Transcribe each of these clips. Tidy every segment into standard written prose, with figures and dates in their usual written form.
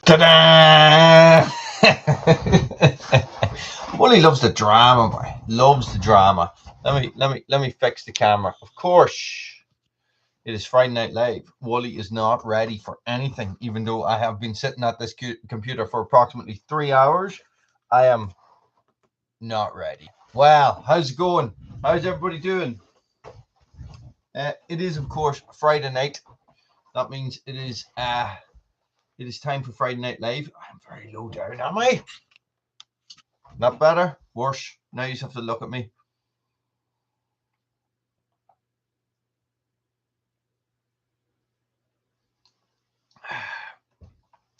Ta-da! Wooly loves the drama, boy. Loves the drama. Let me fix the camera. Of course, it is Friday Night Live. Wooly is not ready for anything, even though I have been sitting at this computer for approximately 3 hours. I am not ready. Well, how's it going? How's everybody doing? It is, of course, Friday night. That means it is time for Friday Night Live. I'm very low down, am I? Not better? Worse? Now you just have to look at me.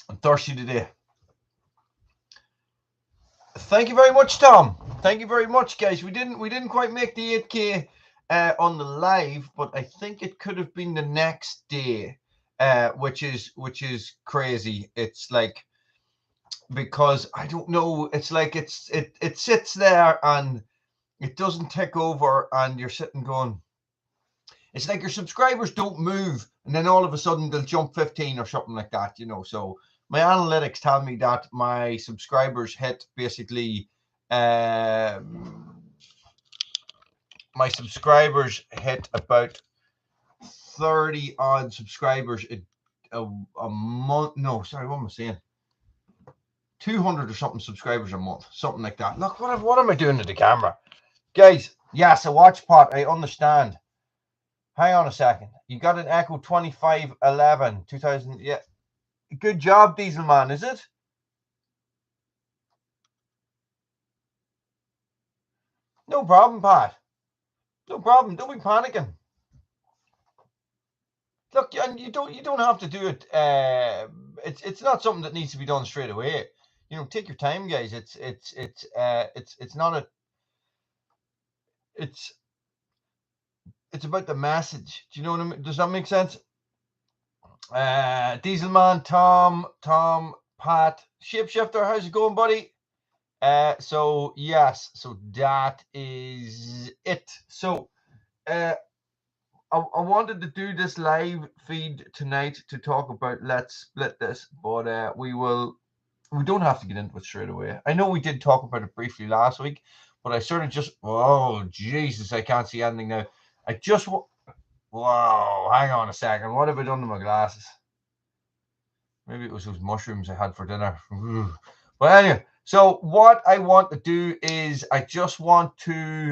I'm thirsty today. Thank you very much, Tom. Thank you very much, guys. We didn't quite make the 8K on the live, but I think it could have been the next day, which is crazy. It's like, because I don't know, it's like it sits there and it doesn't tick over, and you're sitting going, it's like your subscribers don't move, and then all of a sudden they'll jump 15 or something like that, you know. So my analytics tell me that my subscribers hit basically my subscribers hit about 30 odd subscribers a month. No, sorry, what am I saying? 200 or something subscribers a month, something like that. Look, what am I doing to the camera, guys? Yes, a watch pot, I understand. Hang on a second. You got an Echo 2511 2000. Yeah, good job, Diesel Man. Is it? No problem, Pat. No problem. Don't be panicking. Look, and you don't have to do it. It's not something that needs to be done straight away. You know, take your time, guys. It's not a. It's about the message. Do you know what I mean? Does that make sense? Dieselman, Tom, Pat, Shapeshifter, how's it going, buddy? So yes, so that is it. So I wanted to do this live feed tonight to talk about Let's Split This, but we don't have to get into it straight away. I know we did talk about it briefly last week, but I sort of just, oh Jesus, I can't see anything now. I just, whoa, hang on a second. What have I done to my glasses? Maybe it was those mushrooms I had for dinner. But anyway, so what I want to do is I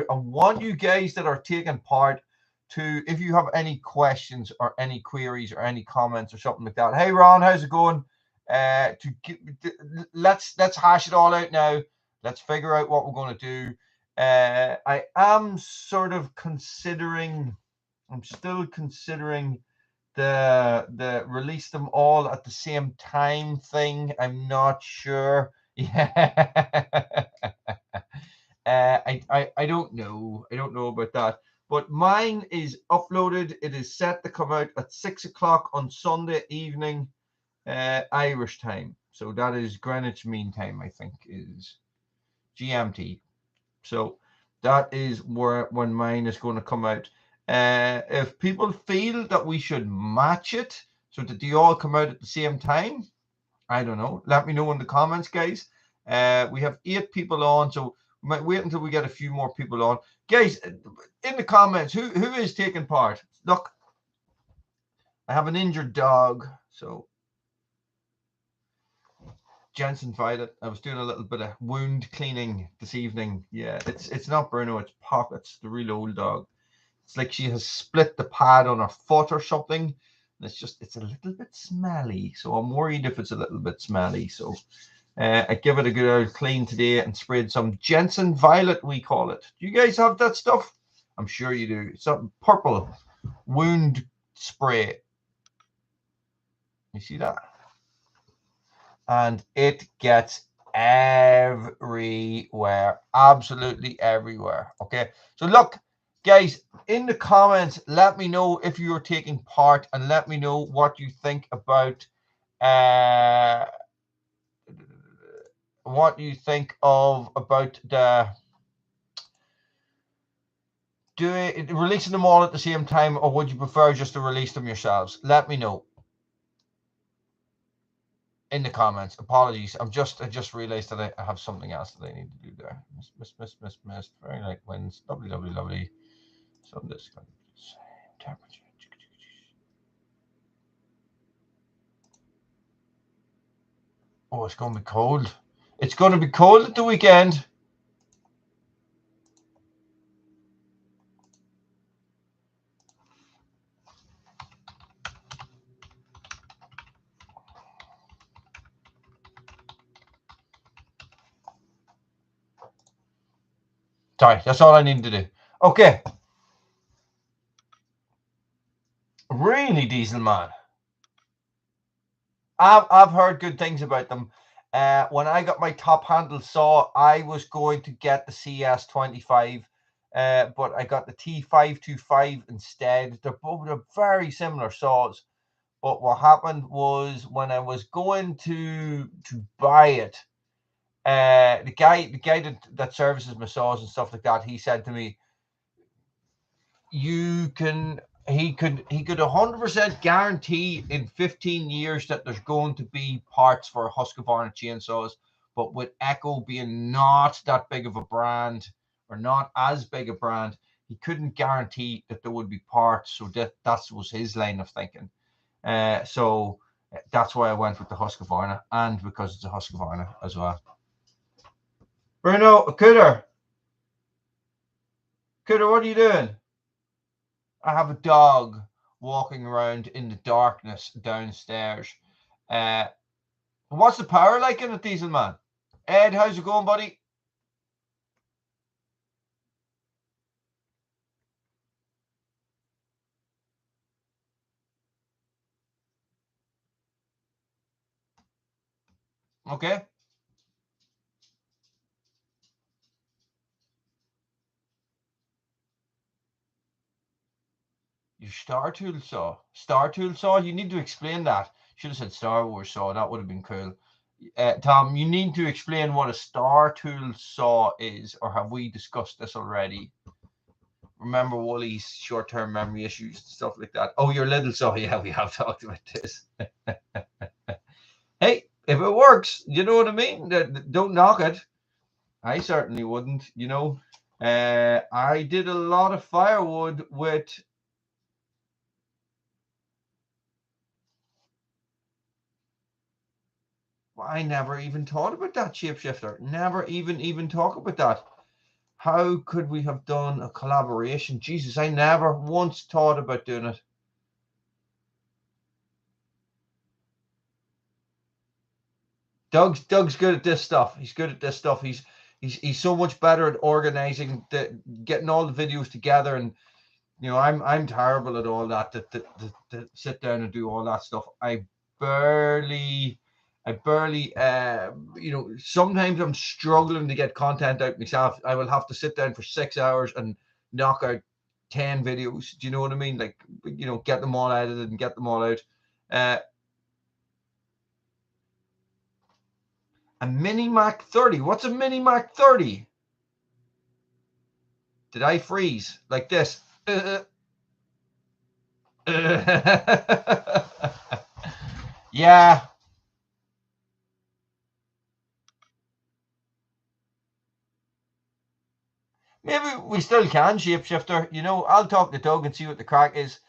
want you guys that are taking part to, if you have any questions or any queries or any comments or something like that. Hey Ron, how's it going? Let's hash it all out now. Let's figure out what we're going to do. I am sort of considering, I'm still considering the release them all at the same time thing. I'm not sure. Yeah. I don't know. I don't know about that. But mine is uploaded. It is set to come out at 6 o'clock on Sunday evening, Irish time. So that is Greenwich Mean Time, I think, is GMT. So that is when mine is going to come out. If people feel that we should match it so that they all come out at the same time, I don't know. Let me know in the comments, guys. We have 8 people on, so we might wait until we get a few more people on. Guys, in the comments, who is taking part? Look, I have an injured dog, so Jensen Violet. I was doing a little bit of wound cleaning this evening. Yeah, it's not Bruno, it's Pockets, the real old dog. It's like she has split the pad on her foot or something. And it's a little bit smelly. So I'm worried if it's a little bit smelly. So I give it a good old clean today and sprayed some Jensen Violet, we call it. Do you guys have that stuff? I'm sure you do. It's a purple wound spray. You see that? And it gets everywhere. Absolutely everywhere. Okay. So look, guys, in the comments, let me know if you're taking part and let me know what you think about releasing them all at the same time, or would you prefer just to release them yourselves? Let me know. in the comments. Apologies. I just realized that I have something else that I need to do there. Miss. Very light winds. Lovely. So this is going to be the same temperature. Oh, it's going to be cold. It's going to be cold at the weekend. Sorry, that's all I need to do. Okay. Really, Diesel Man. I've heard good things about them. When I got my top handle saw, I was going to get the CS25, but I got the T525 instead. They're very similar saws. But what happened was when I was going to buy it, the guy that services my saws and stuff like that, he said to me, he could 100% guarantee in 15 years that there's going to be parts for Husqvarna chainsaws, but with Echo being not that big of a brand, or not as big a brand, he couldn't guarantee that there would be parts. So that was his line of thinking. So that's why I went with the Husqvarna, and because it's a Husqvarna as well. Bruno, Cooter, what are you doing? I have a dog walking around in the darkness downstairs. What's the power like in it, Diesel Man? Ed, how's it going, buddy? Okay. Your Star Tool saw. Star Tool saw? You need to explain that. Should have said Star Wars saw. That would have been cool. Tom, you need to explain what a Star Tool saw is, or have we discussed this already? Remember Wooly's short-term memory issues and stuff like that. Oh, your little saw. Yeah, we have talked about this. Hey, if it works, you know what I mean? Don't knock it. I certainly wouldn't, you know. I did a lot of firewood with... I never even thought about that, shapeshifter. Never even talk about that. How could we have done a collaboration? Jesus, I never once thought about doing it. Doug's good at this stuff. He's good at this stuff. He's so much better at organizing, getting all the videos together, and you know, I'm terrible at all that. To sit down and do all that stuff. I barely, you know, sometimes I'm struggling to get content out myself. I will have to sit down for 6 hours and knock out 10 videos. Do you know what I mean? Like, you know, get them all edited and get them all out. A Mini Mac 30. What's a Mini Mac 30? Did I freeze like this? Yeah. Maybe we still can, shapeshifter. You know, I'll talk to Doug and see what the crack is,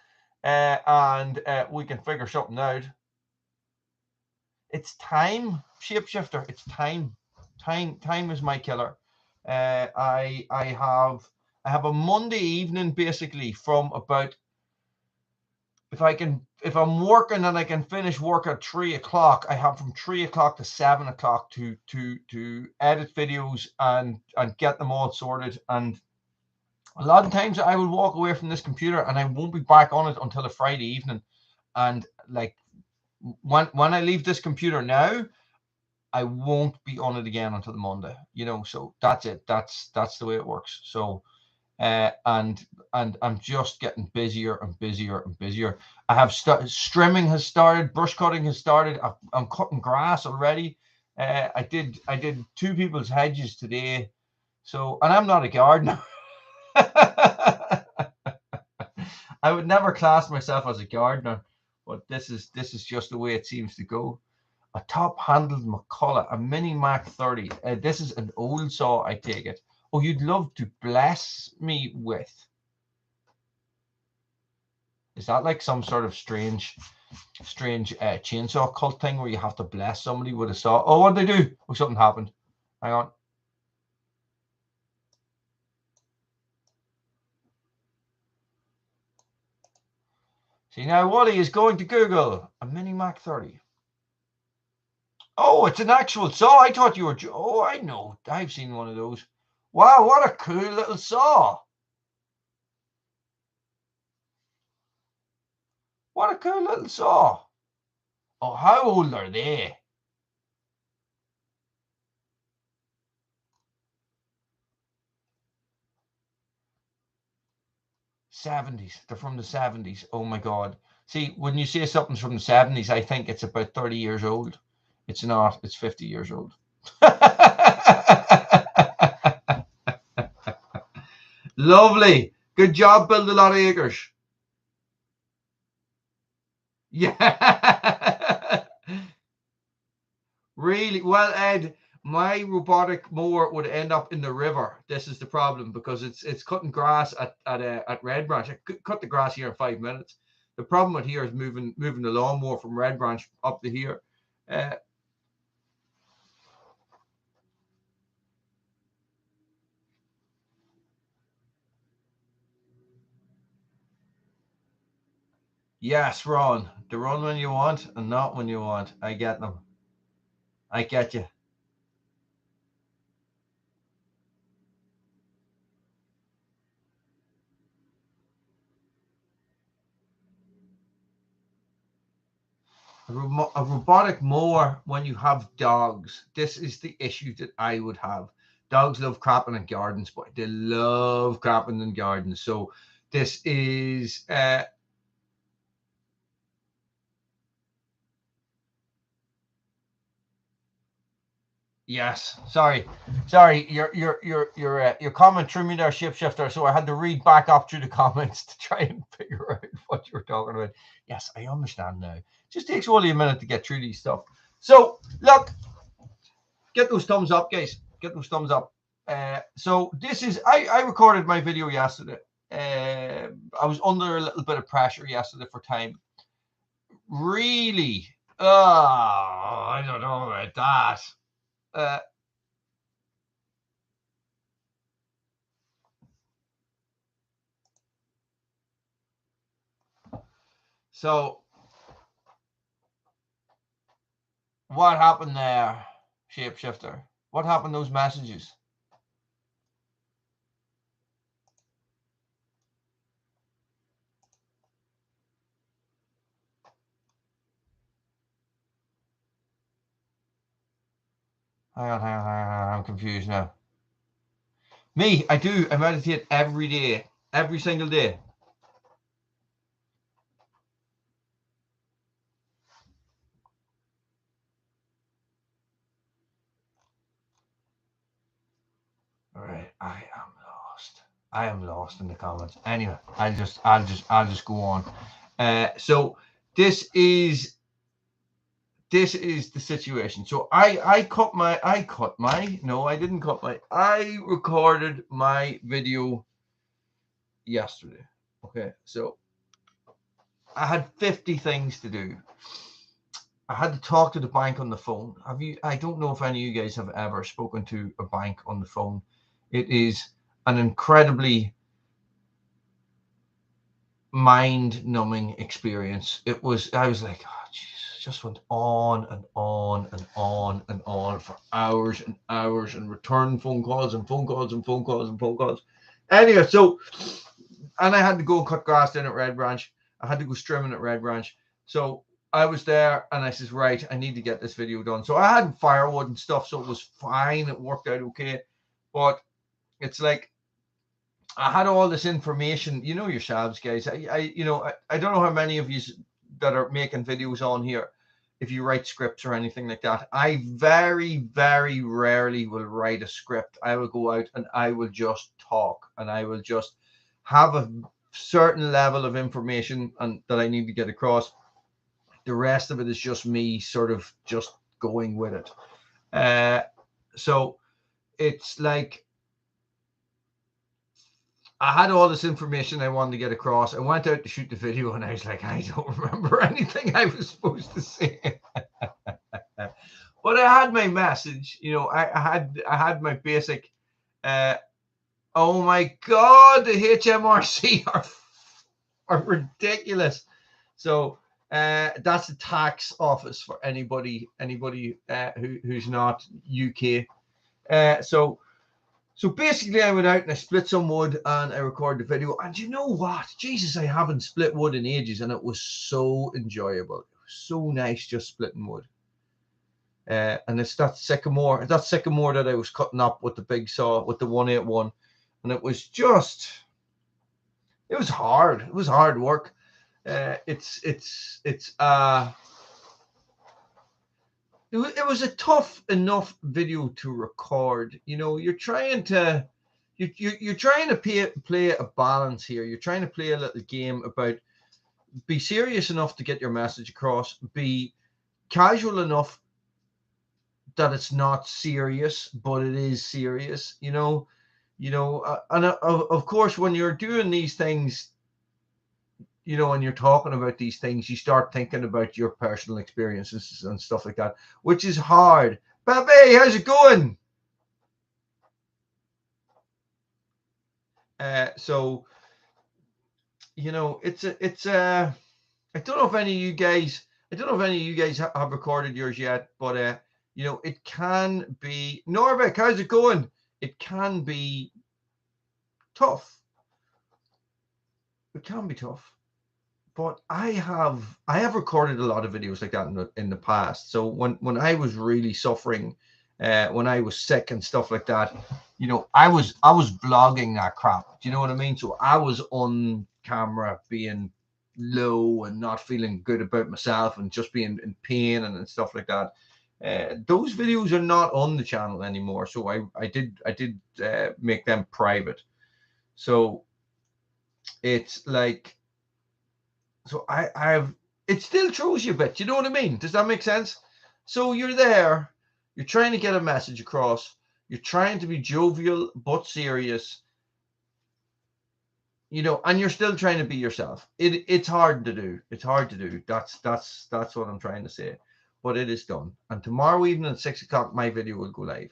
and we can figure something out. It's time, shapeshifter. It's time. Time is my killer. I have a Monday evening basically from about, if I'm working and I can finish work at 3 o'clock, I have from 3 o'clock to 7 o'clock to edit videos and get them all sorted. And a lot of times I will walk away from this computer and I won't be back on it until a Friday evening. And like when I leave this computer now, I won't be on it again until the Monday, you know. So that's it. That's the way it works. So and I'm just getting busier and busier and busier. I have strimming has started, brush cutting has started. I'm cutting grass already. I did 2 people's hedges today. So, and I'm not a gardener. I would never class myself as a gardener, but this is just the way it seems to go. A top-handled McCulloch, a mini Mac 30. This is an old saw, I take it. Oh, you'd love to bless me with. Is that like some sort of strange chainsaw cult thing where you have to bless somebody with a saw? Oh, what'd they do? Oh, something happened. Hang on. See, now Wally is going to Google a mini Mac 30. Oh, it's an actual saw. I thought you were... Oh, I know. I've seen one of those. Wow, what a cool little saw. What a cool little saw. Oh, how old are they? '70s. They're from the '70s. Oh my God. See, when you say something's from the '70s, I think it's about 30 years old. It's not. It's 50 years old. Lovely. Good job, build a lot of acres. Yeah. Really? Well, Ed, my robotic mower would end up in the river. This is the problem because it's cutting grass at Red Branch. I could cut the grass here in 5 minutes. The problem with here is moving the lawnmower from Red Branch up to here. Yes, Ron. To run when you want and not when you want. I get them. I get you. A robotic mower when you have dogs. This is the issue that I would have. Dogs love crapping in gardens, but they love crapping in gardens. So this is yes. Sorry. Your comment threw me there, shapeshifter. So I had to read back up through the comments to try and figure out what you were talking about. Yes, I understand now. Just takes only a minute to get through these stuff. So look, get those thumbs up, guys. Get those thumbs up. So this is I recorded my video yesterday. I was under a little bit of pressure yesterday for time. Really? I don't know about that. So what happened there, shapeshifter? What happened to those messages? Hang on. I'm confused now. Me, I do. I meditate every day, every single day. All right, I am lost. I am lost in the comments. Anyway, I'll just go on. So this is the situation. So I recorded my video yesterday. Okay, so I had 50 things to do. I had to talk to the bank on the phone. I don't know if any of you guys have ever spoken to a bank on the phone. It is an incredibly mind-numbing experience. I was like, oh, Jesus, just went on and on and on and on for hours and hours and return phone calls and phone calls and phone calls and phone calls. Anyway, so, and I had to go and cut grass in at Red Branch. I had to go trimming at Red Branch. So I was there and I says, right, I need to get this video done. So I had firewood and stuff, so it was fine. It worked out okay. But it's like, I had all this information, you know yourselves, guys. I don't know how many of you that are making videos on here, if you write scripts or anything like that. I very, very rarely will write a script. I will go out and I will just talk and I will just have a certain level of information and that I need to get across. the rest of it is just me sort of just going with it. So it's like I had all this information I wanted to get across. I went out to shoot the video and I was like, I don't remember anything I was supposed to say. But I had my message, you know, I had my basic, oh my God, the HMRC are ridiculous. So that's the tax office for anybody who's not UK. So basically I went out and I split some wood and I recorded the video. And you know what? Jesus, I haven't split wood in ages and it was so enjoyable. It was so nice just splitting wood. And it's that sycamore that I was cutting up with the big saw, with the 181. And it was hard. It was hard work. It was a tough enough video to record. You know, you're trying to play a balance here. You're trying to play a little game about be serious enough to get your message across, be casual enough that it's not serious, but it is serious. You know, and of course, when you're doing these things, you know, when you're talking about these things, you start thinking about your personal experiences and stuff like that, which is hard. Babe, how's it going? So, you know, it's I don't know if any of you guys have recorded yours yet, but you know, it can be. Norvik, how's it going? It can be tough. It can be tough. But I have recorded a lot of videos like that in the past. So when I was really suffering, when I was sick and stuff like that, you know, I was vlogging that crap. Do you know what I mean? So I was on camera being low and not feeling good about myself and just being in pain and stuff like that. Those videos are not on the channel anymore. So I did make them private. So it's like. So it still throws you a bit. You know what I mean? Does that make sense? So you're there, you're trying to get a message across, you're trying to be jovial but serious, you know, and you're still trying to be yourself. It's hard to do. It's hard to do. That's what I'm trying to say. But it is done. And tomorrow evening at 6 o'clock, my video will go live.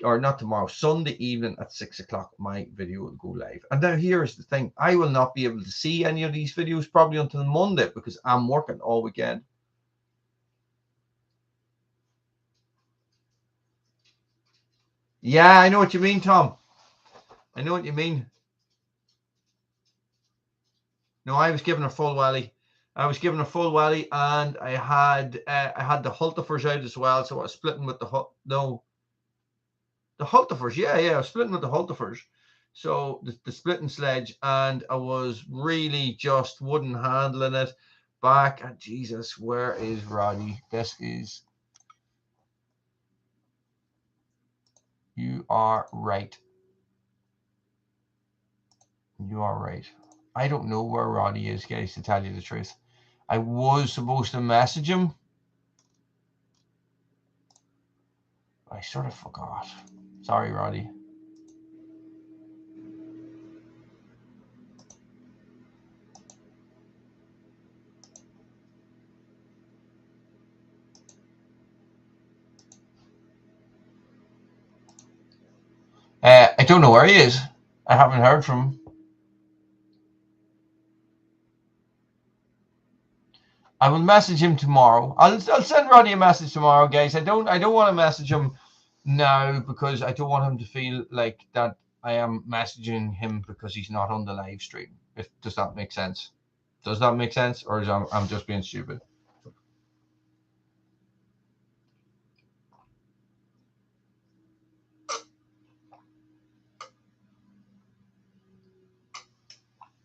Or not tomorrow, Sunday evening at 6 o'clock, my video will go live. And now here's the thing. I will not be able to see any of these videos probably until Monday because I'm working all weekend. Yeah, I know what you mean, Tom. I know what you mean. No, I was given a full welly. I was given a full welly and I had the hultifers out as well. So I was splitting with the hultifers. Yeah, I was splitting with the hultifers. So the splitting sledge, and I was really just wouldn't handling it back. And Jesus, where is Roddy? This is. You are right. You are right. I don't know where Roddy is, guys, to tell you the truth. I was supposed to message him. I sort of forgot. Sorry, Roddy. I don't know where he is. I haven't heard from him. I will message him tomorrow. I'll send Roddy a message tomorrow, guys. I don't want to message him now because I don't want him to feel like that I am messaging him because he's not on the live stream. Does that make sense? Does that make sense, or is I'm just being stupid?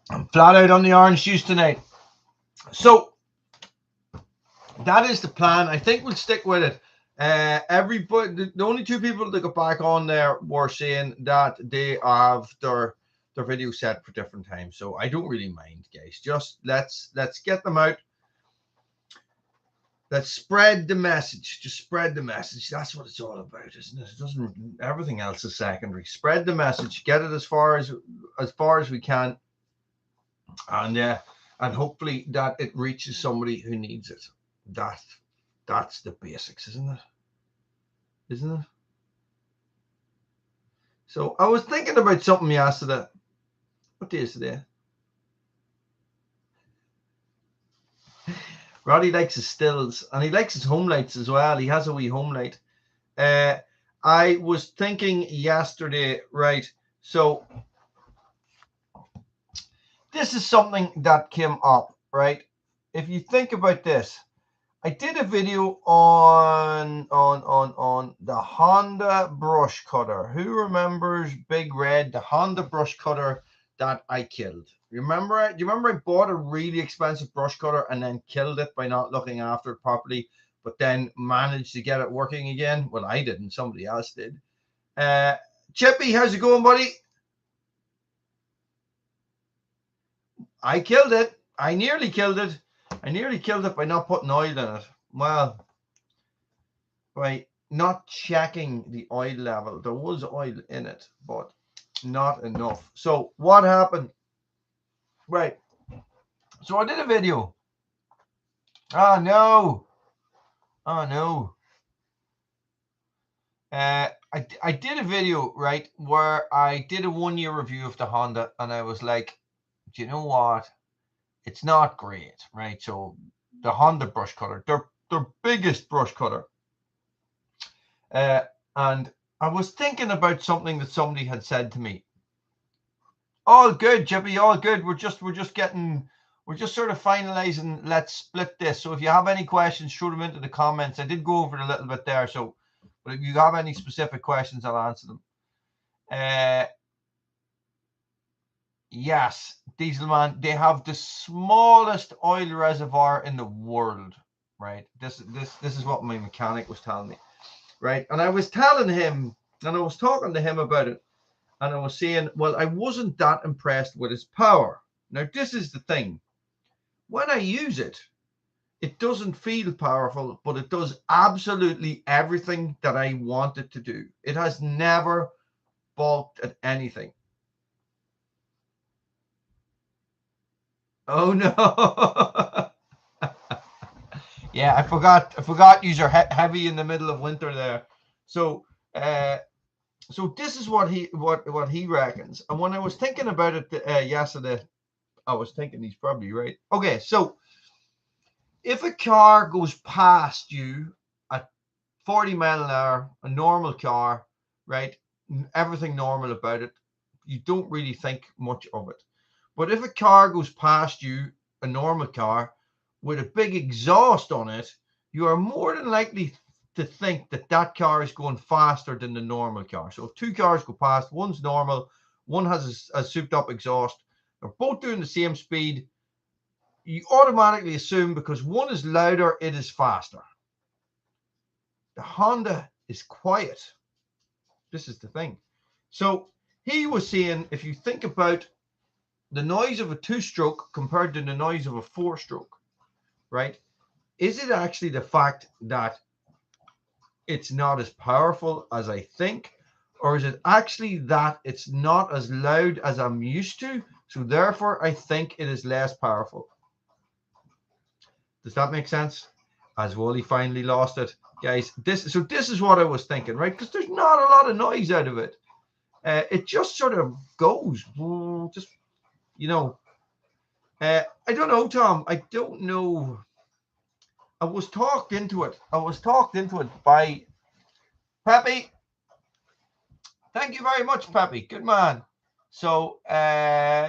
I'm flat out on the orange juice tonight. So that is the plan. I think we'll stick with it. Everybody, the only two people that got back on there were saying that they have their video set for different times. So I don't really mind, guys. Just let's get them out. Let's spread the message. Just spread the message. That's what it's all about, isn't it? It doesn't. Everything else is secondary. Spread the message. Get it as far as we can, and hopefully that it reaches somebody who needs it. That's the basics, isn't it? Isn't it? So I was thinking about something yesterday. What day is today? Roddy likes his stills, and he likes his home lights as well. He has a wee home light. I was thinking yesterday, right? So this is something that came up, right? If you think about this, I did a video on the Honda brush cutter. Who remembers Big Red, the Honda brush cutter that I killed? Remember it? Do you remember I bought a really expensive brush cutter and then killed it by not looking after it properly, but then managed to get it working again? Well, I didn't. Somebody else did. Chippy, how's it going, buddy? I killed it. I nearly killed it. I nearly killed it by not putting oil in it. Well, by not checking the oil level. There was oil in it, but not enough. So what happened? Right. So I did a video. Oh, no. Oh, no. I did a video, right, where I did a 1-year review of the Honda, and I was like, do you know what? It's not great, right? So the Honda brush cutter, their biggest brush cutter. And I was thinking about something that somebody had said to me. All good, Chippy, all good. We're just sort of finalizing. Let's split this. So if you have any questions, throw them into the comments. I did go over it a little bit there. So, but if you have any specific questions, I'll answer them. Yes, Dieselman, they have the smallest oil reservoir in the world, right? This is what my mechanic was telling me, right? And I was telling him, and I was talking to him about it, and I was saying, well, I wasn't that impressed with its power. Now, this is the thing. When I use it, it doesn't feel powerful, but it does absolutely everything that I want it to do. It has never balked at anything. Oh no. Yeah, I forgot you're heavy in the middle of winter there. So so this is what he reckons. And when I was thinking about it yesterday, I was thinking he's probably right. Okay, so if a car goes past you at 40 miles an hour, a normal car, right? Everything normal about it, you don't really think much of it. But if a car goes past you, a normal car, with a big exhaust on it, you are more than likely to think that that car is going faster than the normal car. So if two cars go past, one's normal, one has a souped up exhaust, they're both doing the same speed, you automatically assume because one is louder, it is faster. The Honda is quiet. This is the thing. So he was saying, if you think about the noise of a 2-stroke compared to the noise of a 4-stroke, right? Is it actually the fact that it's not as powerful as I think? Or is it actually that it's not as loud as I'm used to? So therefore, I think it is less powerful. Does that make sense? As Wally finally lost it. Guys, this is what I was thinking, right? Because there's not a lot of noise out of it. It just sort of goes, just, you know. I don't know, Tom. I don't know. I was talked into it. By Peppy. Thank you very much, Peppy. Good man. So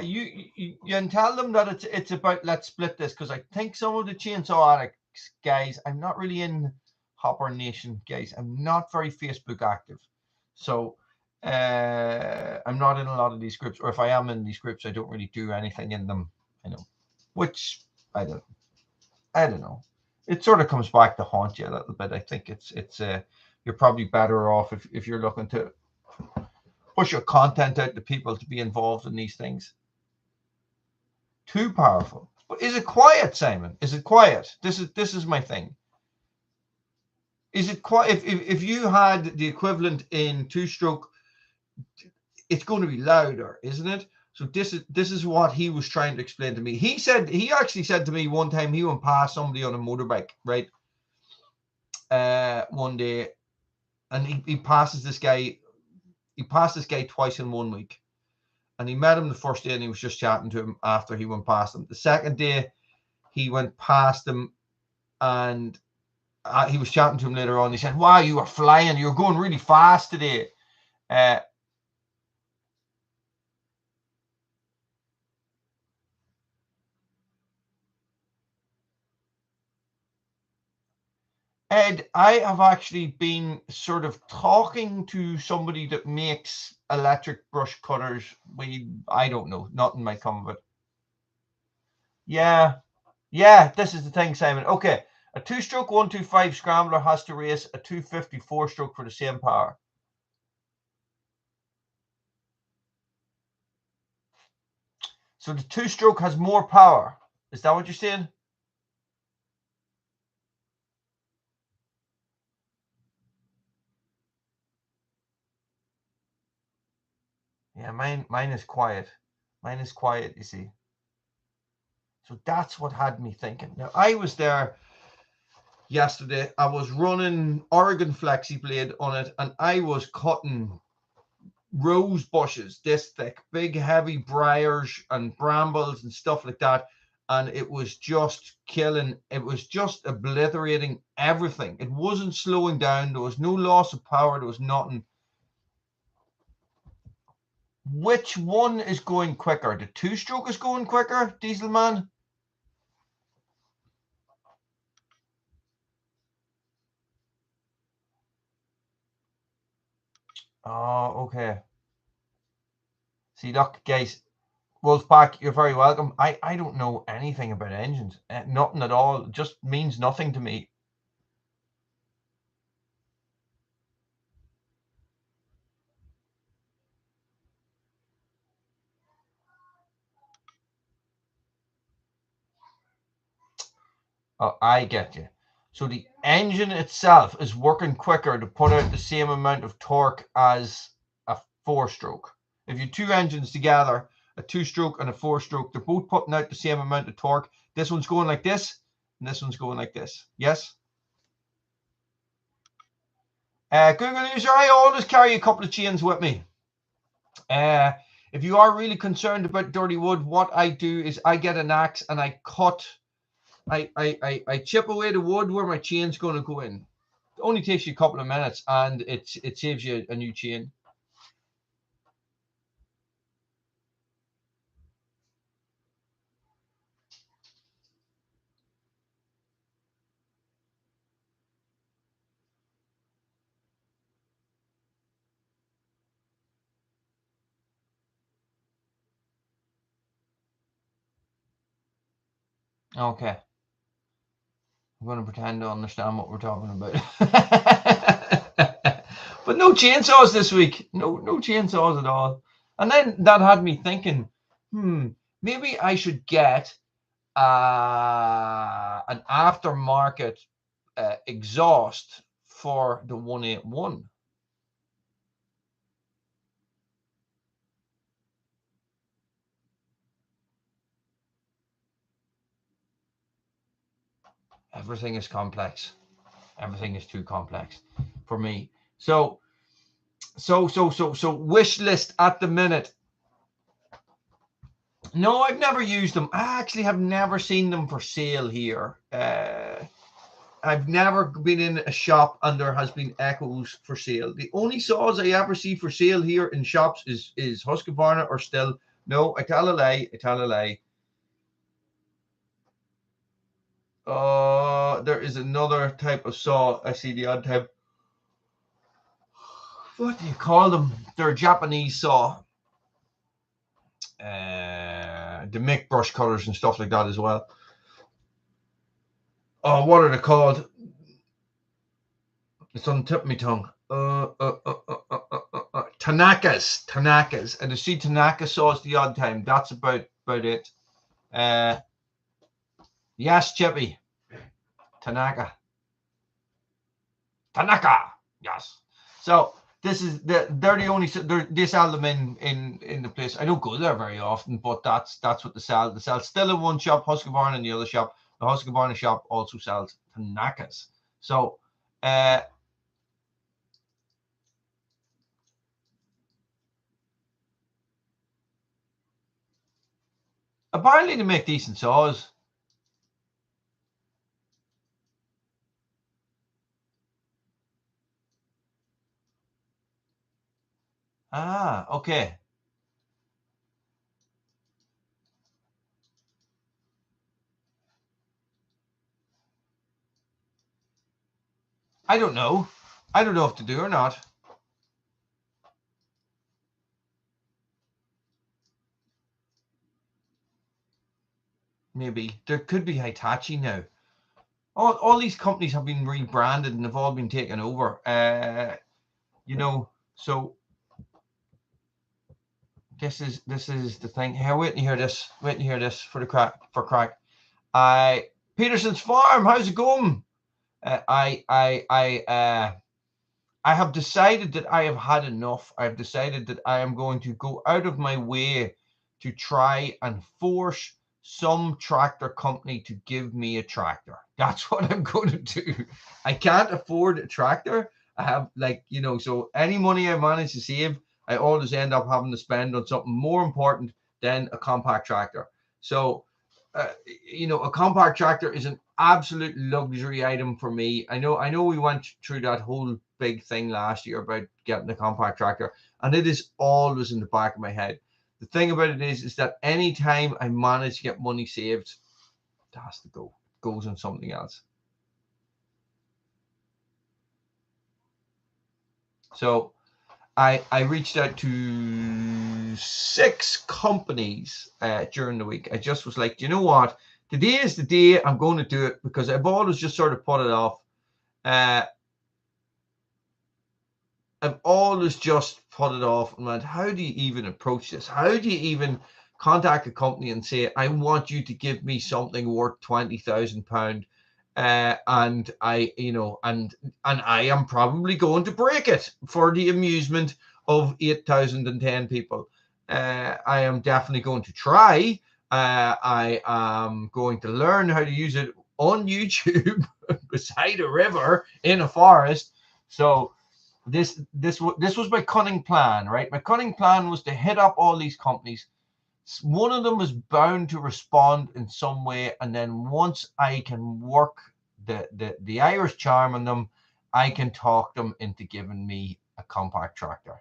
you can tell them that it's about let's split this, because I think some of the chainsaw addicts guys, I'm not really in Hopper Nation, guys. I'm not very Facebook active. So I'm not in a lot of these groups, or if I am in these groups, I don't really do anything in them, you know, which I don't know. It sort of comes back to haunt you a little bit. I think it's you're probably better off if you're looking to push your content out to people to be involved in these things. Too powerful. But is it quiet, Simon? Is it quiet? This is my thing. Is it quite, if you had the equivalent in two-stroke, it's going to be louder, isn't it? So this is what he was trying to explain to me. He actually said to me one time he went past somebody on a motorbike, right? One day, and he passes this guy. He passed this guy twice in 1 week, and he met him the first day, and he was just chatting to him after he went past him. The second day, he went past him, and he was chatting to him later on. He said, "Wow, you were flying. You're going really fast today." Ed, I have actually been sort of talking to somebody that makes electric brush cutters. I don't know, nothing might come of it. Yeah, this is the thing, Simon. Okay, a two-stroke 125 scrambler has to race a 250 four-stroke for the same power. So the two-stroke has more power. Is that what you're saying? Yeah, mine is quiet. Mine is quiet, you see. So that's what had me thinking. Now, I was there yesterday. I was running Oregon Flexi Blade on it, and I was cutting rose bushes this thick, big, heavy briars and brambles and stuff like that. And it was just killing, it was just obliterating everything. It wasn't slowing down. There was no loss of power. There was nothing. Which one is going quicker? The two-stroke is going quicker, Diesel Man? Oh, okay. See, look, guys, Wolfpack, you're very welcome. I don't know anything about engines. Nothing at all. It just means nothing to me. Oh, I get you. So the engine itself is working quicker to put out the same amount of torque as a four-stroke. If you two engines together, a two-stroke and a four-stroke, they're both putting out the same amount of torque. This one's going like this, and this one's going like this. Yes? Google user, I always carry a couple of chains with me. If you are really concerned about dirty wood, what I do is I get an axe and I cut, I chip away the wood where my chain's going to go in. It only takes you a couple of minutes, and it saves you a new chain. Okay. I'm going to pretend to understand what we're talking about. But no chainsaws this week. No chainsaws at all. And then that had me thinking, maybe I should get an aftermarket exhaust for the 181. Everything is complex. Everything is too complex for me. So wish list at the minute. No, I've never used them. I actually have never seen them for sale here. I've never been in a shop and there has been Echoes for sale. The only saws I ever see for sale here in shops is Husqvarna or Still. No, I tell a lie. There is another type of saw. I see the odd type. What do you call them? They're a Japanese saw. They make brush cutters and stuff like that as well. Oh, what are they called? It's on the tip of my tongue. Tanakas. And I see Tanaka saws the odd time. That's about it. Yes, Chippy. Tanaka. Tanaka. Yes. So this is they're the only they sell them in the place. I don't go there very often, but that's what they sell. They sell still in one shop, Husqvarna in the other shop. The Husqvarna shop also sells Tanakas. So apparently they make decent saws. Ah, okay. I don't know. I don't know if to do or not. Maybe there could be Hitachi now. All these companies have been rebranded and have all been taken over. You know, so this is the thing. Here, wait and hear this. Wait and hear this for the crack. Peterson's Farm. How's it going? I have decided that I have had enough. I've decided that I am going to go out of my way to try and force some tractor company to give me a tractor. That's what I'm going to do. I can't afford a tractor. I have so any money I manage to save, I always end up having to spend on something more important than a compact tractor. So, a compact tractor is an absolute luxury item for me. I know we went through that whole big thing last year about getting a compact tractor, and it is always in the back of my head. The thing about it is that anytime I manage to get money saved, it has to go. It goes on something else. So I reached out to 6 companies during the week. I just was like, you know what? Today is the day I'm going to do it, because I've always just sort of put it off. I've always just put it off and went, how do you even approach this? How do you even contact a company and say, I want you to give me something worth £20,000, and I am probably going to break it for the amusement of 8,010 people. I am definitely going to try. I am going to learn how to use it on YouTube beside a river in a forest. So this was my cunning plan, right? My cunning plan was to hit up all these companies. One of them was bound to respond in some way, and then once I can work the Irish charm on them, I can talk them into giving me a compact tractor.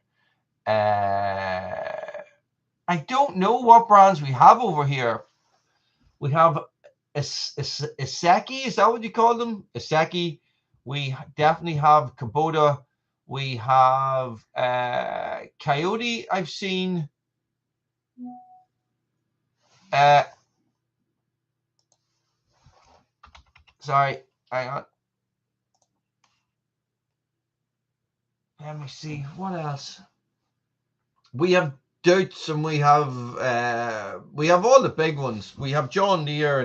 I don't know what brands we have over here. We have Iseki, is that what you call them? Iseki. We definitely have Kubota. We have Coyote, I've seen. Sorry, hang on. Let me see, what else? We have Dewalt, and we have all the big ones. We have John Deere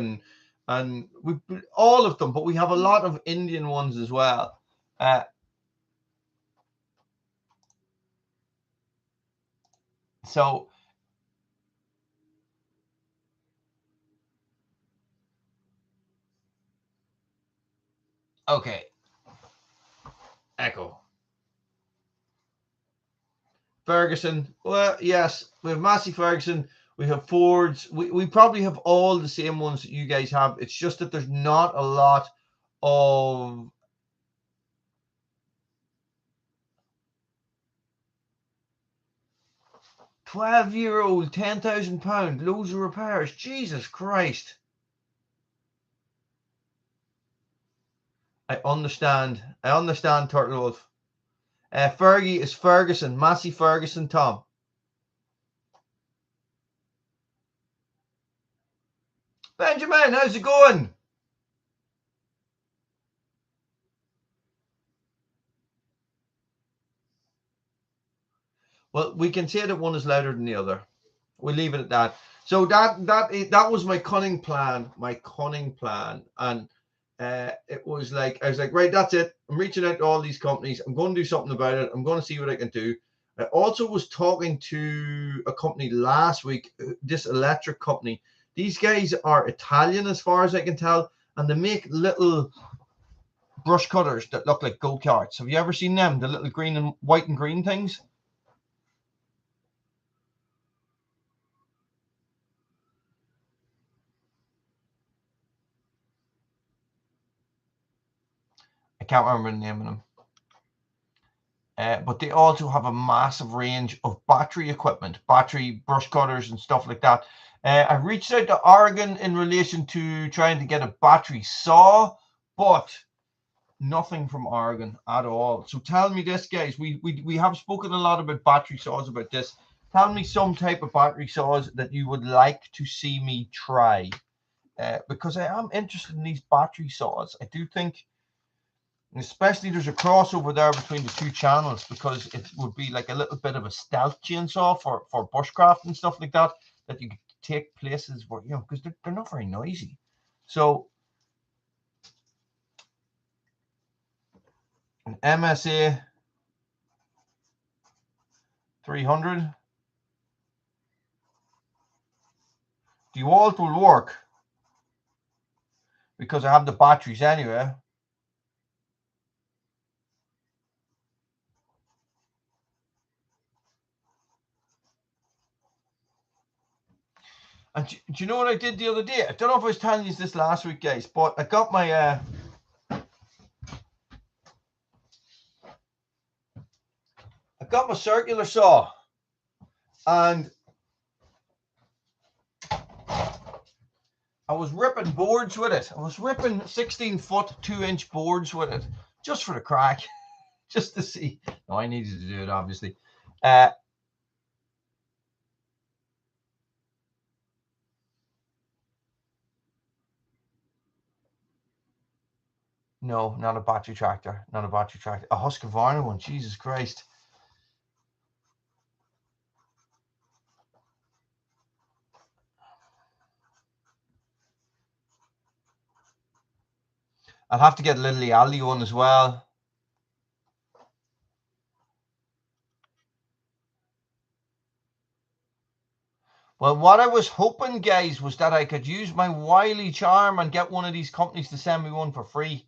and we all of them, but we have a lot of Indian ones as well. So okay, Echo. Ferguson. Well, yes, we have Massey Ferguson. We have Fords. We probably have all the same ones that you guys have. It's just that there's not a lot of 12-year-old, £10,000, loads of repairs. Jesus Christ. I understand, Turtle Wolf. Fergie is Ferguson, Massey Ferguson, Tom. Benjamin, how's it going? Well, we can say that one is louder than the other. We'll leave it at that. So that was my cunning plan. And it was like, I was like, right, that's it. I'm reaching out to all these companies. I'm going to do something about it. I'm going to see what I can do. I also was talking to a company last week, this electric company. These guys are Italian as far as I can tell, and they make little brush cutters that look like go-karts. Have you ever seen them? The little green and white and green things? I can't remember the name of them. But they also have a massive range of battery equipment, battery brush cutters and stuff like that. I reached out to Oregon in relation to trying to get a battery saw, but nothing from Oregon at all. So tell me this, guys. We have spoken a lot about battery saws about this. Tell me some type of battery saws that you would like to see me try, because I am interested in these battery saws. I do think, especially there's a crossover there between the two channels, because it would be like a little bit of a stealth chainsaw for bushcraft and stuff like that you could take places where, you know, because they're not very noisy. So an MSA 300 Dewalt will work because I have the batteries anyway. And do you know what I did the other day? I don't know if I was telling you this last week, guys, but I got my circular saw, and I was ripping boards with it. I was ripping 16-foot 2-inch boards with it, just for the crack, just to see. No, I needed to do it, obviously. No, not a battery tractor. Not a battery tractor. A Husqvarna one. Jesus Christ. I'll have to get a Lily Aldi one as well. Well, what I was hoping, guys, was that I could use my wily charm and get one of these companies to send me one for free.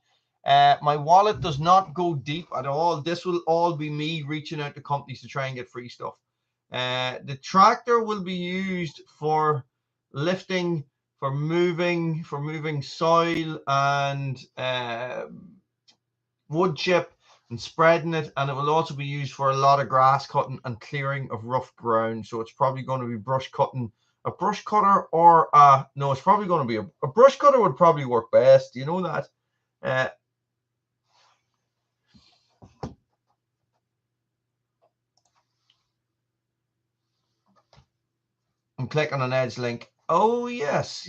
My wallet does not go deep at all. This will all be me reaching out to companies to try and get free stuff. The tractor will be used for lifting, for moving soil and wood chip and spreading it, and it will also be used for a lot of grass cutting and clearing of rough ground. So it's probably going to be brush cutting. A brush cutter, or no, it's probably going to be a brush cutter would probably work best. You know that. I'm clicking on Edge link. Oh yes.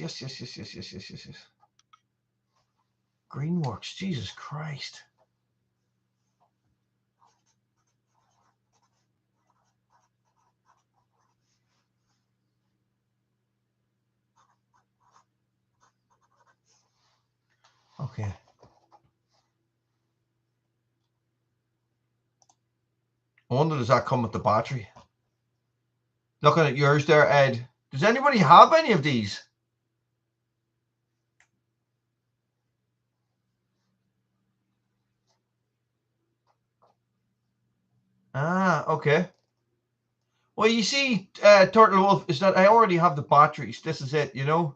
Greenworks. Jesus Christ. Okay. I wonder, does that come with the battery? Looking at yours there, Ed. Does anybody have any of these? Ah, okay. Well, you see, Turtle Wolf, is that I already have the batteries. This is it, you know?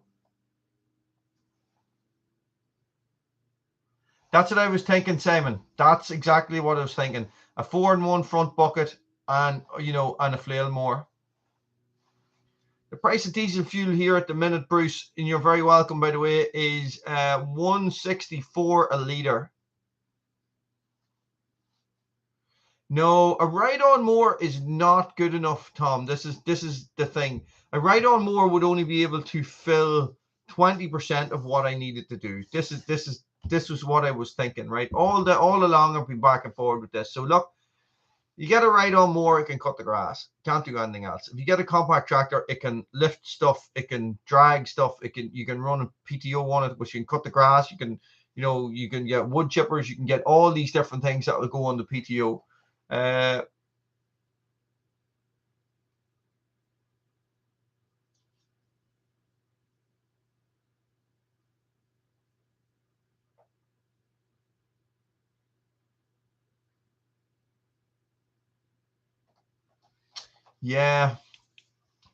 That's what I was thinking, Simon. That's exactly what I was thinking. A 4-in-1 front bucket and, you know, and a flail mower. The price of diesel fuel here at the minute, Bruce, and you're very welcome, by the way, is $1.64 a litre. No, a ride-on mower is not good enough, Tom. This is the thing. A ride-on mower would only be able to fill 20% of what I needed to do. This was what I was thinking, right? All along I've been back and forward with this. So look, you get a ride-on mower, it can cut the grass. Can't do anything else. If you get a compact tractor, it can lift stuff, it can drag stuff, you can run a PTO on it, which you can cut the grass, you can You know, you can get wood chippers, you can get all these different things that will go on the PTO. Yeah,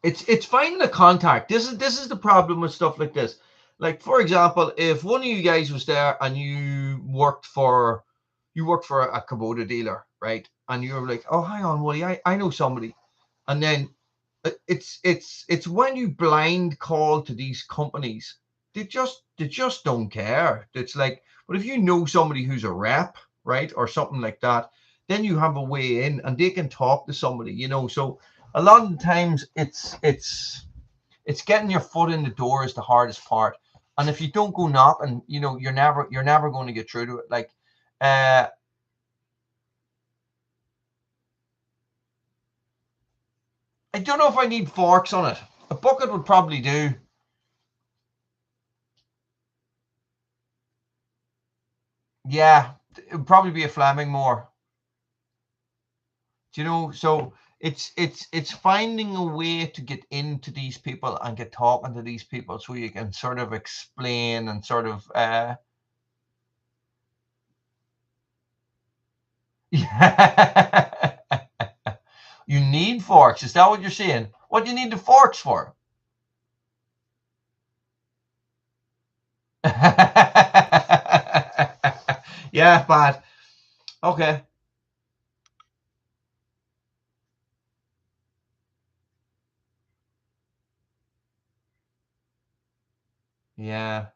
it's finding a contact. This is the problem with stuff like this. Like, for example, if one of you guys was there and you worked for a Kubota dealer, right? And you were like, oh, hang on, Woody, I know somebody. And then it's when you blind call to these companies, they just don't care. It's like, but if you know somebody who's a rep, right, or something like that, then you have a way in and they can talk to somebody, you know. So a lot of the times it's getting your foot in the door is the hardest part. And if you don't go knocking, you know, you're never going to get through to it. Like, I don't know if I need forks on it. A bucket would probably do. Yeah, it would probably be a Fleming more. Do you know? So it's finding a way to get into these people and get talking to these people so you can sort of explain and sort of yeah. You need forks. Is that what you're saying? What do you need the forks for? Yeah, bad. Okay. Yeah.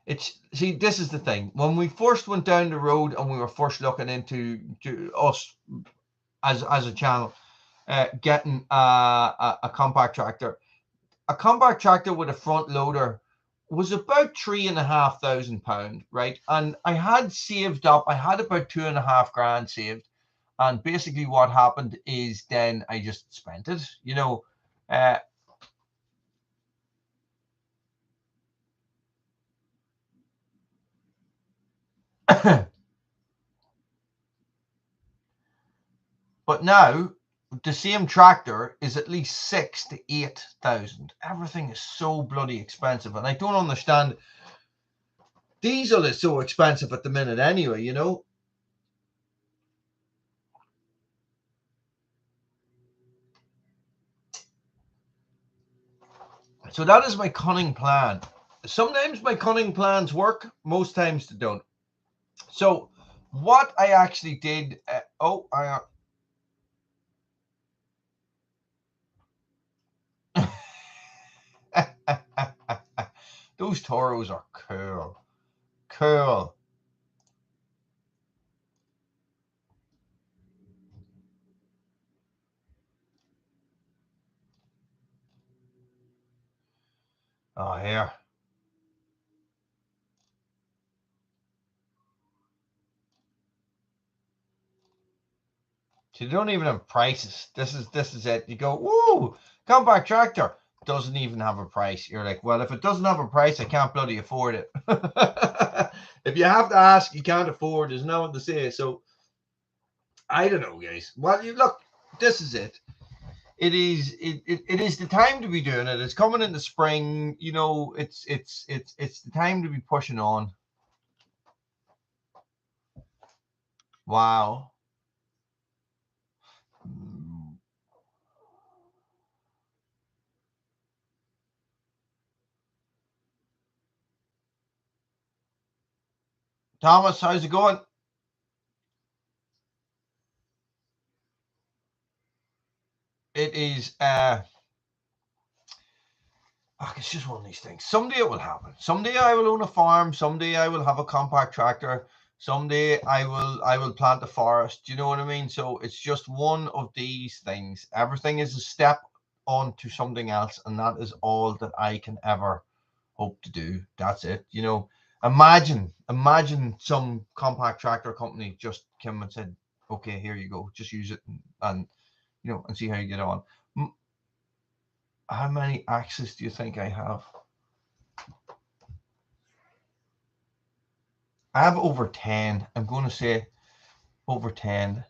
It's see, this is the thing. When we first went down the road and we were first looking into to us as a channel, getting a compact tractor. A compact tractor with a front loader was about £3,500, right? And I had saved up, I had about 2.5 grand saved. And basically what happened is then I just spent it, you know. Uh, but now the same tractor is at least 6 to 8 thousand. Everything is so bloody expensive, and I don't understand. Diesel is so expensive at the minute, anyway. You know. So that is my cunning plan. Sometimes my cunning plans work. Most times they don't. So what I actually did. Those Toros are cool. Cool. Oh, here. So you don't even have prices. This is it. You go, woo, compact tractor doesn't even have a price. You're like, well, if it doesn't have a price, I can't bloody afford it. If you have to ask, you can't afford. There's no one to say. So I don't know, guys. Well, you look. This is it. It is the time to be doing it. It's coming in the spring. You know, it's the time to be pushing on. Wow. Thomas, how's it going? It is it's just one of these things. Someday it will happen. Someday I will own a farm. Someday I will have a compact tractor. Someday I will plant a forest. Do you know what I mean? So it's just one of these things. Everything is a step on to something else, and that is all that I can ever hope to do. That's it. You know, imagine some compact tractor company just came and said, "Okay, here you go. Just use it and you know, and see how you get on." How many axes do you think I have? I have over 10. I'm going to say over 10.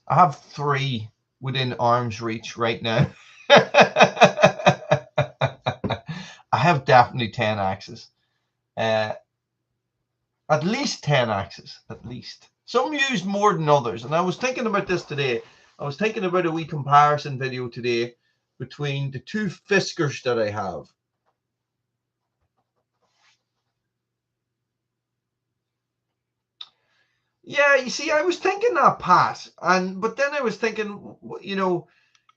I have 3 within arm's reach right now. I have definitely 10 axes. At least 10 axes, at least. Some used more than others. And I was thinking about this today. I was thinking about a wee comparison video today between the 2 Fiskars that I have. Yeah, you see, I was thinking that, Pat, but then I was thinking, you know,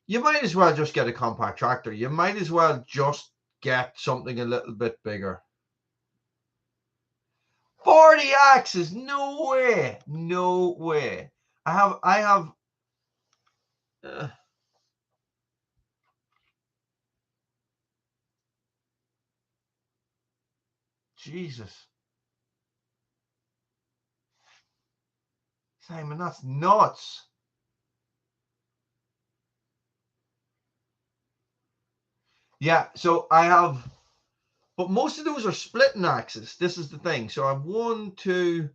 you might as well just get a compact tractor. You might as well just get something a little bit bigger. 40 axes? No way, no way. I have. Jesus, Simon, that's nuts. Yeah, so I have, but most of those are splitting axes. This is the thing. So I have 1, 2,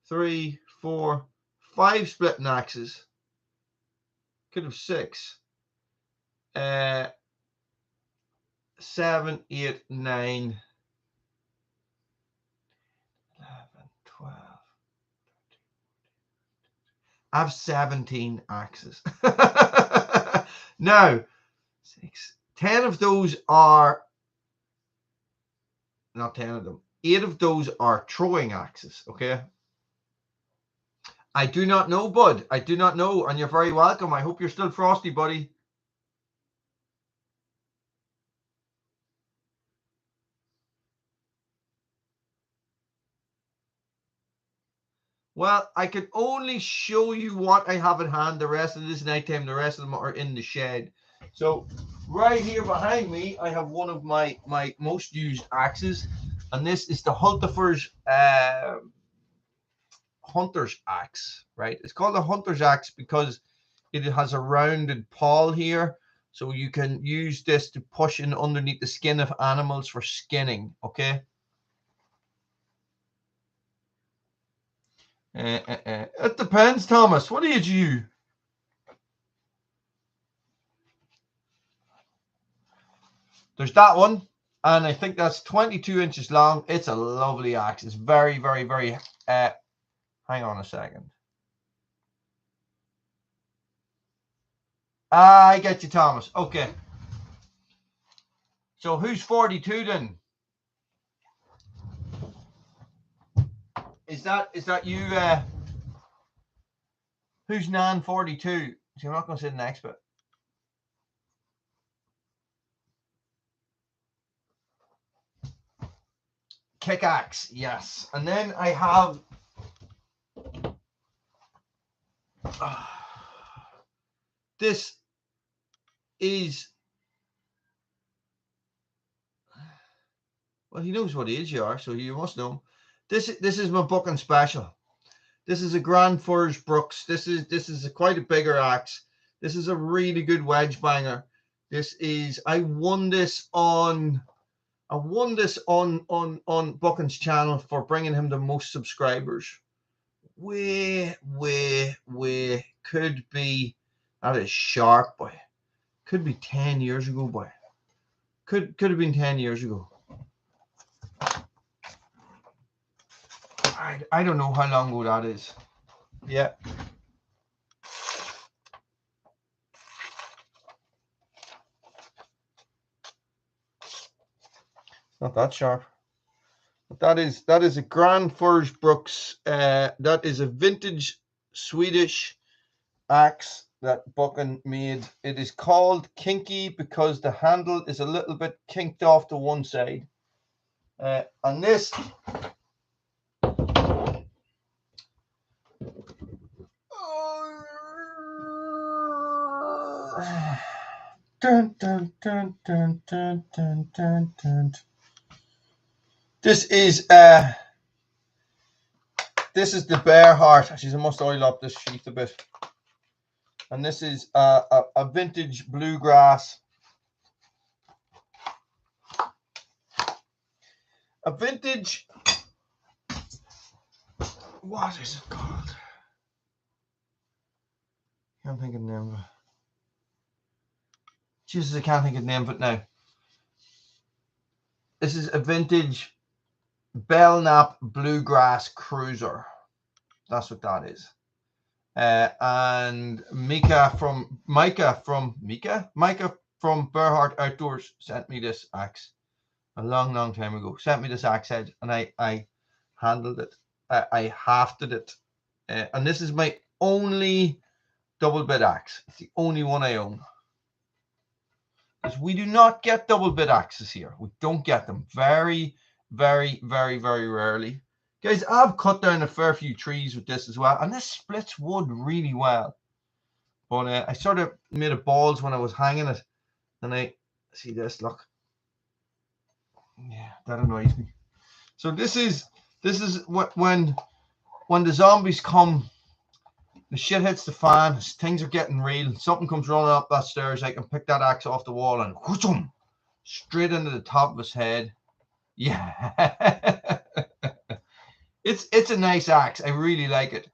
3, 4, 5 splitting axes. Could have 6. 7, 8, 9, 11, 12. I have 17 axes. Now, 10 of those are, not 10 of them, 8 of those are throwing axes, okay? I do not know, bud. I do not know, and you're very welcome. I hope you're still frosty, buddy. Well, I can only show you what I have in hand. The rest of this nighttime, the rest of them are in the shed. So right here behind me, I have one of my most used axes, and this is the Hunter's axe, right? It's called a hunter's axe because it has a rounded pawl here, so you can use this to push in underneath the skin of animals for skinning, okay? It depends, Thomas. What age are you? There's that one, and I think that's 22 inches long. It's a lovely axe. It's very, very, very. Hang on a second. I get you, Thomas. Okay. So who's 42 then? Is that you? Who's Nan 42? So I'm not going to say the next bit. Kickaxe, yes. And then I have this is, well, he knows what age you are, so you must know. This is my Bucking special. This is a Grand Furs Brooks. This is quite a bigger axe. This is a really good wedge banger. This is, I won this on Bucking's channel for bringing him the most subscribers. Way could be, that is sharp, boy. Could be 10 years ago, boy. Could have been 10 years ago. I don't know how long ago that is. Yeah. It's not that sharp. But that is a Grand Furs Brooks. That is a vintage Swedish axe that Bucking made. It is called kinky because the handle is a little bit kinked off to one side. And this dun, dun, dun, dun, dun, dun, dun, dun. This is the Carhartt. Actually, I must oil up this sheath a bit. And this is a vintage bluegrass. A vintage What is it called? Can't think of the name of it. Jesus, I can't think of the name of it now. This is a vintage Belknap Bluegrass Cruiser. That's what that is. And Micah from Carhartt Outdoors sent me this axe a long time ago. Sent me this axe head, and I handled it. I hafted it, and this is my only double bit axe. It's the only one I own. Because we do not get double bit axes here. We don't get them. Very, very, very, very rarely. Guys, I've cut down a fair few trees with this as well, and this splits wood really well. But I sort of made it balls when I was hanging it, and I see this. Look, yeah, that annoys me. So this is when the zombies come, the shit hits the fan. Things are getting real. Something comes running up that stairs. I can pick that axe off the wall and whoosh, straight into the top of his head. Yeah. It's a nice axe. I really like it.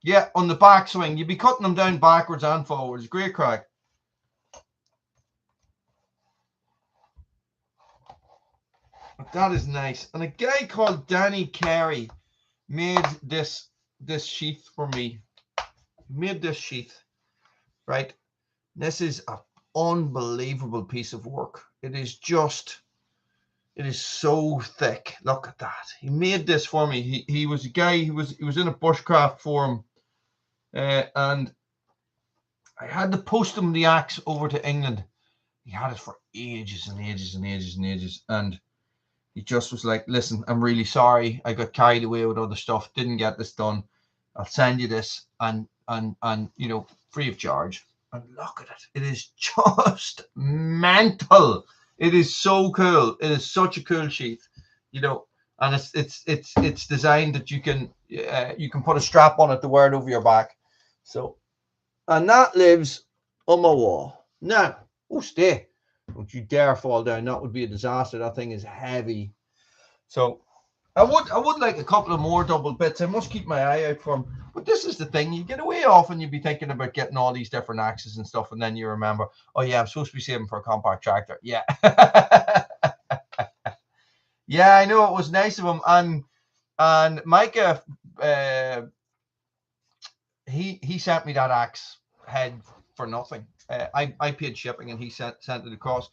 Yeah, on the backswing, you'd be cutting them down backwards and forwards. Great crack. But that is nice. And a guy called Danny Carey made this sheath for me. He made this sheath, right? This is an unbelievable piece of work. It is so thick. Look at that. He made this for me. He was a guy. He was in a bushcraft forum, and I had to post him the axe over to England. He had it for ages and ages and ages and ages, and he just was like, "Listen, I'm really sorry. I got carried away with other stuff. Didn't get this done. I'll send you this, and you know, free of charge." And look at it. It is just mental. It is so cool. It is such a cool sheath, you know, and it's designed that you can put a strap on it to wear it over your back. So, and that lives on my wall. Now, oh, stay. Don't you dare fall down. That would be a disaster. That thing is heavy. So I would like a couple of more double bits. I must keep my eye out for them. But this is the thing. You get away off and you'd be thinking about getting all these different axes and stuff. And then you remember, oh, yeah, I'm supposed to be saving for a compact tractor. Yeah. Yeah, I know. It was nice of him. And Micah, he sent me that axe head for nothing. I paid shipping and he sent it across.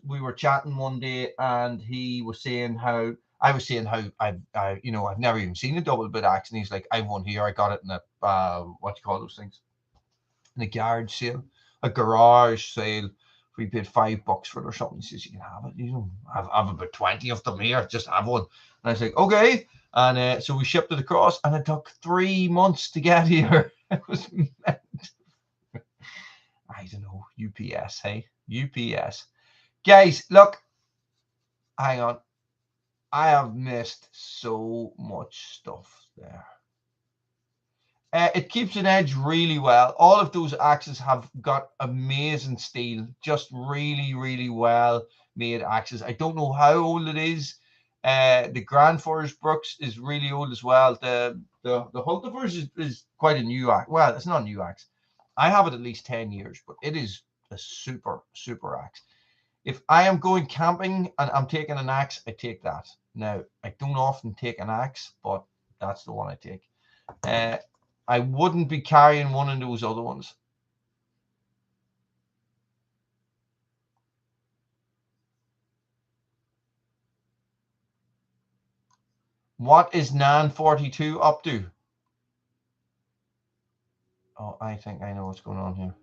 We were chatting one day and he was saying how I've never even seen a double bit axe, and he's like, I've one here. I got it in a what do you call those things? In a garage sale, a garage sale. We paid $5 for it or something. He says, you can have it. You know, I've about 20 of them here. Just have one. And I was like, okay. And so we shipped it across, and it took 3 months to get here. It was meant. I don't know. UPS, hey? UPS. Guys, look. Hang on. I have missed so much stuff there. It keeps an edge really well. All of those axes have got amazing steel. Just really, really well made axes. I don't know how old it is. The Grandfors Brooks is really old as well. The Hultifers is quite a new axe. Well, it's not a new axe. I have it at least 10 years, but it is a super, super axe. If I am going camping and I'm taking an axe, I take that. Now, I don't often take an axe, but that's the one I take. I wouldn't be carrying one of those other ones. What is Nan 42 up to? Oh, I think I know what's going on here.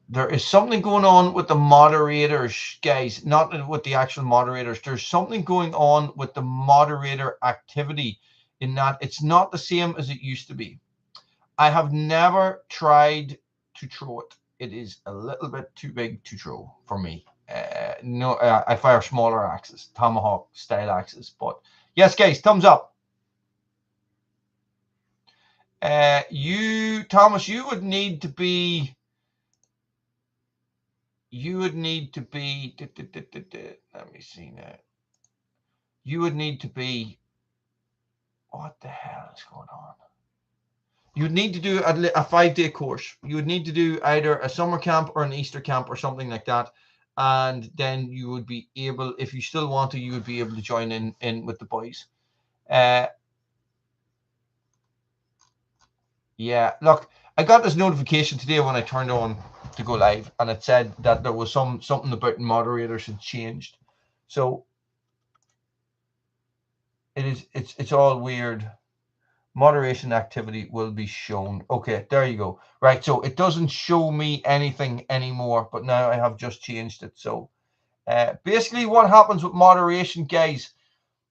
There is something going on with the moderators, guys, not with the actual moderators. There's something going on with the moderator activity in that it's not the same as it used to be. I have never tried to throw it. It is a little bit too big to throw for me. No, I fire smaller axes, tomahawk style axes. But yes, guys, thumbs up. Thomas, you would need to be you would need to be, let me see now. You would need to be, what the hell is going on? You would need to do a 5-day course. You would need to do either a summer camp or an Easter camp or something like that. And then you would be able, if you still want to, you would be able to join in with the boys. Yeah, look, I got this notification today when I turned on to go live, and it said that there was something about moderators had changed. So it's all weird. Moderation activity will be shown. Okay, there you go. Right, so it doesn't show me anything anymore, but now I have just changed it. So basically what happens with moderation, guys,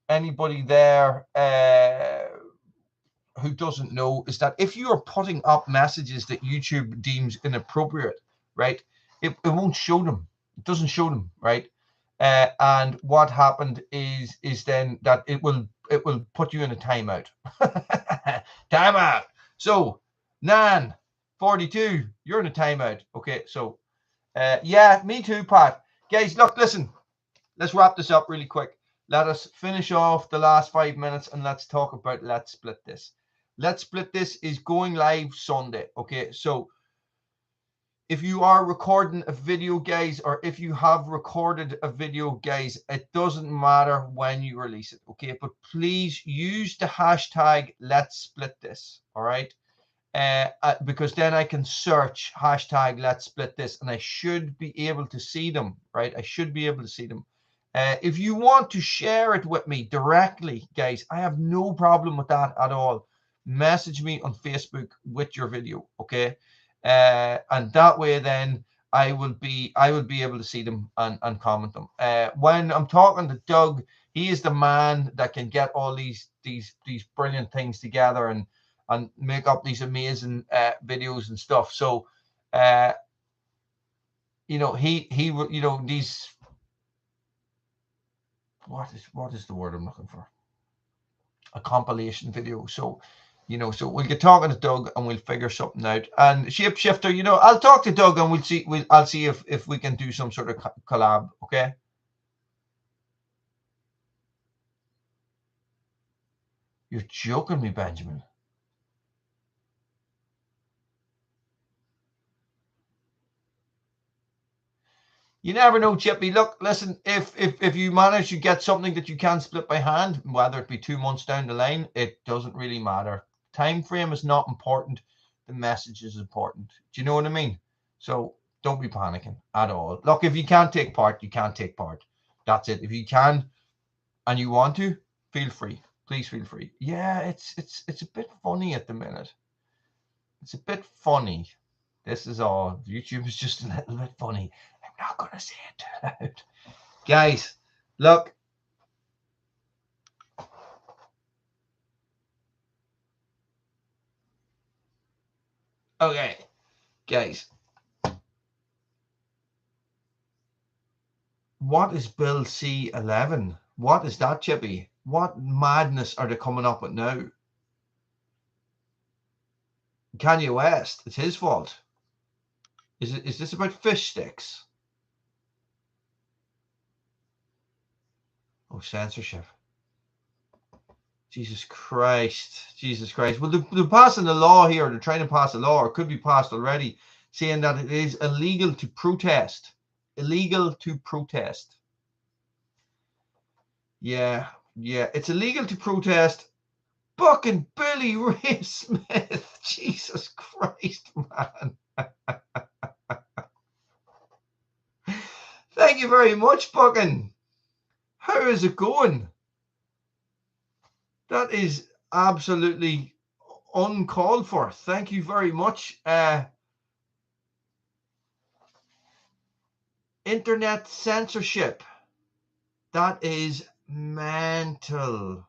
anybody there who doesn't know, is that if you are putting up messages that YouTube deems inappropriate, right, it won't show them. It doesn't show them, right? And what happened is then that it will put you in a timeout. Timeout. So Nan 42, you're in a timeout. Okay, so yeah, me too, Pat. Guys, look, listen, let's wrap this up really quick. Let us finish off the last 5 minutes and let's talk about Let's Split This. Let's Split This is going live Sunday. Okay, so if you are recording a video, guys, or if you have recorded a video, guys, it doesn't matter when you release it, okay? But please use the hashtag Let's Split This, all right? Because then I can search hashtag Let's Split This, and I should be able to see them, right? I should be able to see them. If you want to share it with me directly, guys, I have no problem with that at all. Message me on Facebook with your video, okay? And that way then I will be able to see them and comment them. When I'm talking to Doug, he is the man that can get all these brilliant things together and make up these amazing videos and stuff. So you know, he you know, these, what is the word I'm looking for? A compilation video. So you know, so we'll get talking to Doug and we'll figure something out. And Shapeshifter, you know, I'll talk to Doug and I'll see if we can do some sort of collab. Okay. You're joking me, Benjamin. You never know, Chippy. Look, listen, if you manage to get something that you can split by hand, whether it be 2 months down the line, it doesn't really matter. Time frame is not important. The message is important. Do you know what I mean? So don't be panicking at all. Look, if you can't take part, you can't take part. That's it. If you can and you want to, feel free. Please feel free. Yeah, it's a bit funny at the minute. It's a bit funny. This is all. YouTube is just a little bit funny. I'm not going to say it too loud. Guys, look. Okay, guys. What is Bill C-11? What is that, Chippy? What madness are they coming up with now? Kanye West. It's his fault. Is this about fish sticks? Oh, censorship. Jesus Christ. Jesus Christ. Well, they're passing a law here. They're trying to pass a law, or it could be passed already, saying that it is illegal to protest. Illegal to protest. Yeah. It's illegal to protest. Fucking Billy Ray Smith. Jesus Christ, man. Thank you very much, Buckin. How is it going? That is absolutely uncalled for. Thank you very much. Internet censorship. That is mental.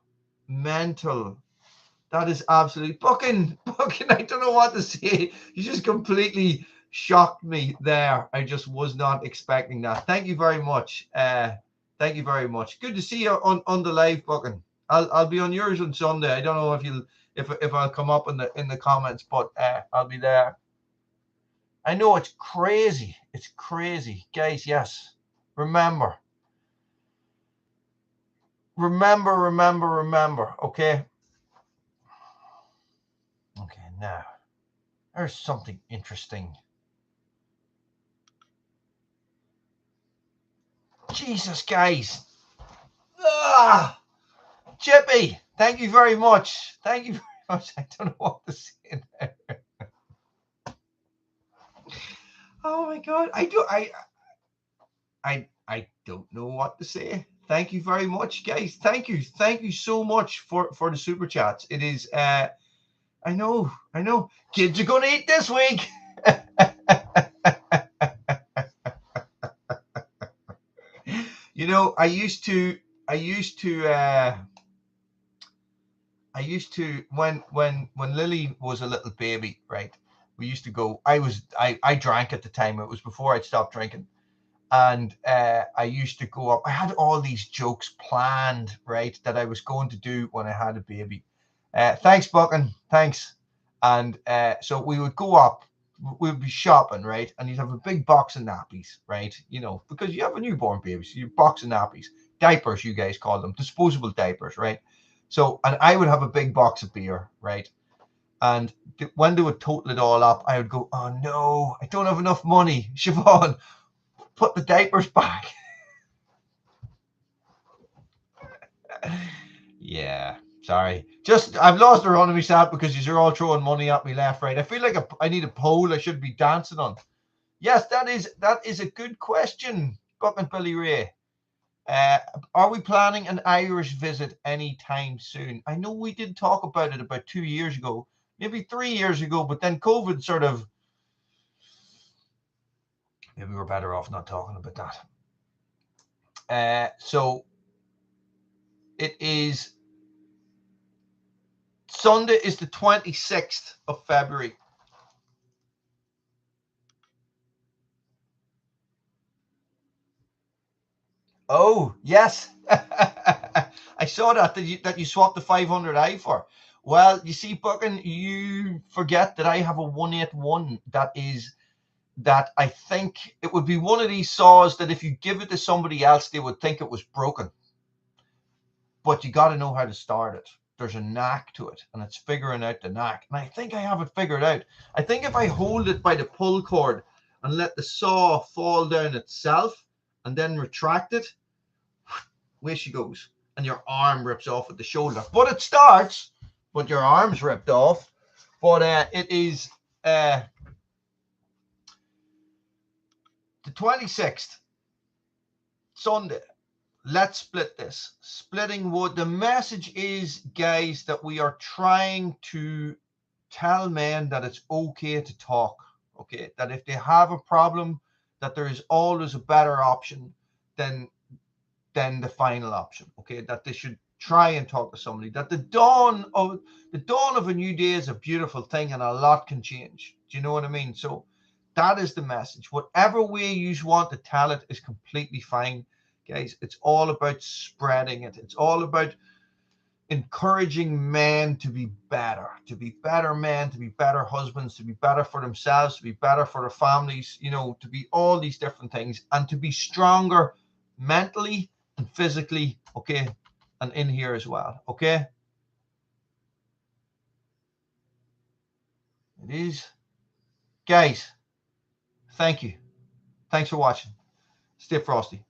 That is absolutely Buckin. I don't know what to say. You just completely shocked me there. I just was not expecting that. Thank you very much. Thank you very much. Good to see you on the live, Buckin. I'll be on yours on Sunday. I don't know if I'll come up in the comments, but I'll be there. I know it's crazy. It's crazy. Guys, yes. Remember. Remember. Okay? Okay, now. There's something interesting. Jesus, guys. Ah! Chippy, thank you very much. Thank you very much. I don't know what to say now. Oh my god. I don't know what to say. Thank you very much, guys. Thank you so much for the super chats. It is I know kids are gonna eat this week. You know, I used to when Lily was a little baby, right? We used to go. I drank at the time. It was before I'd stopped drinking. And I used to go up. I had all these jokes planned, right, that I was going to do when I had a baby. Thanks, Buchan. Thanks. And so we would go up. We would be shopping, right? And you'd have a big box of nappies, right? You know, because you have a newborn baby, so you box of nappies, diapers, you guys call them, disposable diapers, right? So, and I would have a big box of beer, right? And when they would total it all up, I would go, "Oh no, I don't have enough money, Siobhan. Put the diapers back." Yeah, sorry. Just I've lost the run of me, Sad, because you're all throwing money at me left, right. I feel like I need a pole I should be dancing on. Yes, that is a good question, Buck and Billy Ray. Are we planning an Irish visit anytime soon? I know we did talk about it about 2 years ago, maybe 3 years ago, but then COVID sort of, maybe we're better off not talking about that. So it is Sunday is the 26th of February. Oh, yes. I saw that you swapped the 500i for. Well, you see, Buchan, you forget that I have a 181 that I think it would be one of these saws that if you give it to somebody else, they would think it was broken. But you got to know how to start it. There's a knack to it, and it's figuring out the knack. And I think I have it figured out. I think if I hold it by the pull cord and let the saw fall down itself and then retract it, away she goes, and your arm rips off at the shoulder. But it starts, but your arm's ripped off. But it is the 26th, Sunday. Let's split this. Splitting wood. The message is, guys, that we are trying to tell men that it's okay to talk. Okay, that if they have a problem, that there is always a better option than the final option. Okay, that they should try and talk to somebody. That the dawn of a new day is a beautiful thing, and a lot can change. Do you know what I mean? So that is the message. Whatever way you want to tell it is completely fine, guys. It's all about spreading it. It's all about encouraging men to be better men, to be better husbands, to be better for themselves, to be better for their families, you know, to be all these different things, and to be stronger mentally and physically, okay, and in here as well, okay? It is. Guys, thank you. Thanks for watching. Stay frosty.